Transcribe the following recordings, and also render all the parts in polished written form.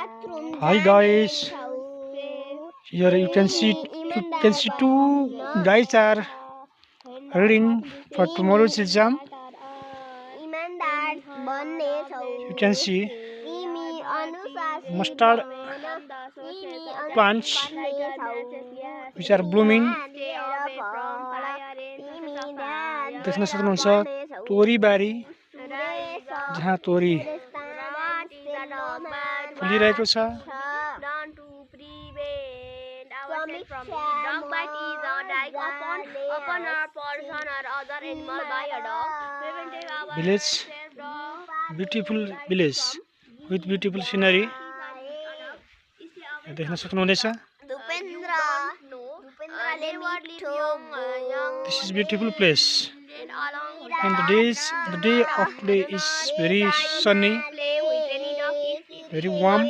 Hi guys, here you can see two guys are reading for tomorrow's exam. You can see mustard plants which are blooming. देख्न सक्नुहुन्छ तोरी बारी जहाँ तोरी फुलिरहेको छ. Dog bite is a dike upon a person or other animal by a dog. Preventing our Village, beautiful village with beautiful scenery. देख्न सक्नुहुनेछ. This is beautiful place. And the day of today is very sunny, very warm.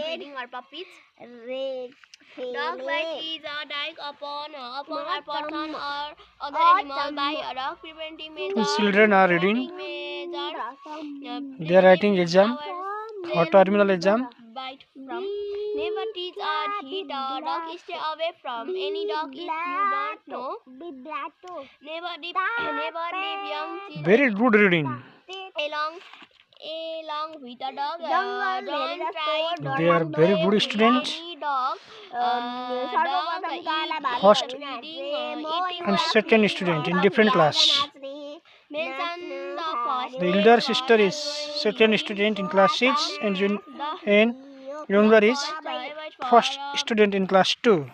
Dog bite is a dike upon a person or other animal by a dog. Preventing Two children are reading. They are writing exam for terminal exam. Bite from. Never teach or hit a dog. Stay away from any dog if you don't know. Never leave young children Very good reading. along with a dog. Don't try. They are very good students. Any dog. Dog First eating and second student in different class. Mention the first. The elder sister is second student in class 6 and younger is first student in class 2.